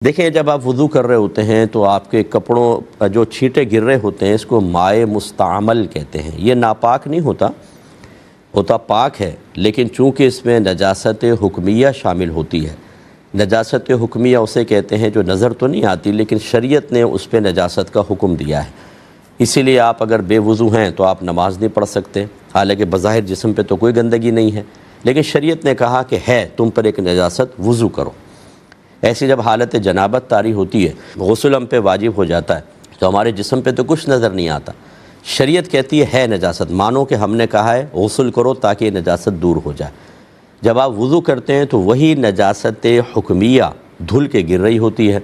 دیکھیں، جب آپ وضو کر رہے ہوتے ہیں تو آپ کے کپڑوں جو چھینٹے گر رہے ہوتے ہیں اس کو مائع مستعمل کہتے ہیں۔ یہ ناپاک نہیں ہوتا پاک ہے، لیکن چونکہ اس میں نجاست حکمیہ شامل ہوتی ہے۔ نجاست حکمیہ اسے کہتے ہیں جو نظر تو نہیں آتی لیکن شریعت نے اس پہ نجاست کا حکم دیا ہے۔ اسی لیے آپ اگر بے وضو ہیں تو آپ نماز نہیں پڑھ سکتے، حالانکہ بظاہر جسم پہ تو کوئی گندگی نہیں ہے، لیکن شریعت نے کہا کہ ہے تم پر ایک نجاست، وضو کرو۔ ایسی جب حالت جنابت طاری ہوتی ہے، غسل ہم پہ واجب ہو جاتا ہے تو ہمارے جسم پہ تو کچھ نظر نہیں آتا، شریعت کہتی ہے نجاست، مانو کہ ہم نے کہا ہے غسل کرو تاکہ یہ نجاست دور ہو جائے۔ جب آپ وضو کرتے ہیں تو وہی نجاست حکمیہ دھل کے گر رہی ہوتی ہے،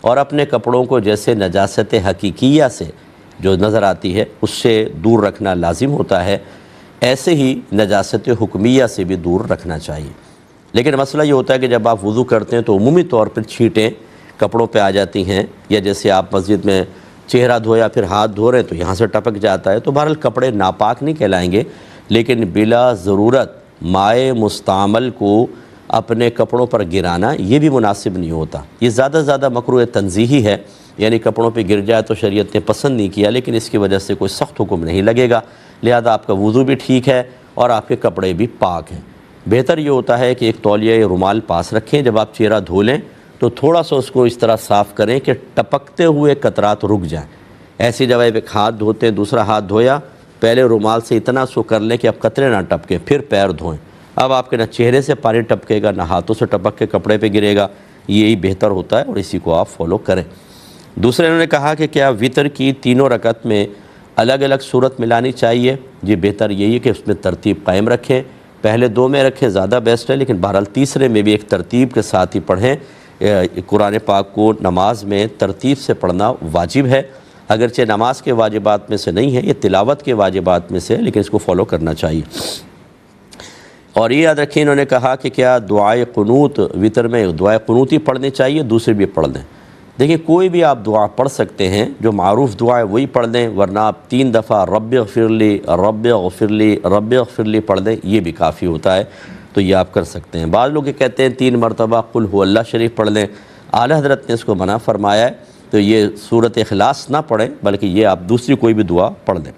اور اپنے کپڑوں کو جیسے نجاست حقیقیہ سے جو نظر آتی ہے اس سے دور رکھنا لازم ہوتا ہے، ایسے ہی نجاست حکمیہ سے بھی دور رکھنا چاہیے۔ لیکن مسئلہ یہ ہوتا ہے کہ جب آپ وضو کرتے ہیں تو عمومی طور پر چھینٹیں کپڑوں پہ آ جاتی ہیں، یا جیسے آپ مسجد میں چہرہ دھویا پھر ہاتھ دھو رہے ہیں تو یہاں سے ٹپک جاتا ہے، تو بہرحال کپڑے ناپاک نہیں کہلائیں گے، لیکن بلا ضرورت مائع مستعمل کو اپنے کپڑوں پر گرانا یہ بھی مناسب نہیں ہوتا۔ یہ زیادہ سے زیادہ مکروہ تنزیہی ہے، یعنی کپڑوں پہ گر جائے تو شریعت نے پسند نہیں کیا، لیکن اس کی وجہ سے کوئی سخت حکم نہیں لگے گا، لہذا آپ کا وضو بھی ٹھیک ہے اور آپ کے کپڑے بھی پاک ہیں۔ بہتر یہ ہوتا ہے کہ ایک تولیہ یا رومال پاس رکھیں، جب آپ چہرہ دھو لیں تو تھوڑا سا اس کو اس طرح صاف کریں کہ ٹپکتے ہوئے قطرات رک جائیں۔ ایسی جب آپ ایک ہاتھ دھوتے ہیں دوسرا ہاتھ دھویا، پہلے رومال سے اتنا سو کر لیں کہ اب قطرے نہ ٹپکیں، پھر پیر دھوئیں۔ اب آپ کے نہ چہرے سے پانی ٹپکے گا نہ ہاتھوں سے ٹپک کے کپڑے پہ گرے گا، یہی بہتر ہوتا ہے اور اسی کو آپ فالو کریں۔ دوسرے انہوں نے کہا کہ کیا وطر کی تینوں رکعت میں الگ الگ صورت ملانی چاہیے؟ جی بہتر یہی ہے کہ اس میں ترتیب قائم رکھیں، پہلے دو میں رکھیں زیادہ بیسٹ ہے، لیکن بہرحال تیسرے میں بھی ایک ترتیب کے ساتھ ہی پڑھیں۔ قرآن پاک کو نماز میں ترتیب سے پڑھنا واجب ہے، اگرچہ نماز کے واجبات میں سے نہیں ہے، یہ تلاوت کے واجبات میں سے ہے، لیکن اس کو فالو کرنا چاہیے۔ اور یہ یاد رکھیں، انہوں نے کہا کہ کیا دعائے قنوت وطر میں دعائے قنوت ہی پڑھنی چاہیے، دوسری بھی پڑھ لیں؟ دیکھیں، کوئی بھی آپ دعا پڑھ سکتے ہیں، جو معروف دعا ہے وہی پڑھ لیں، ورنہ آپ 3 دفعہ رب اغفر لی رب اغفر لی رب اغفر لی پڑھ لیں، یہ بھی کافی ہوتا ہے، تو یہ آپ کر سکتے ہیں۔ بعض لوگ یہ کہتے ہیں 3 مرتبہ قل هو اللہ شریف پڑھ لیں، اعلیٰ حضرت نے اس کو منع فرمایا ہے، تو یہ سورۃ اخلاص نہ پڑھیں بلکہ یہ آپ دوسری کوئی بھی دعا پڑھ لیں۔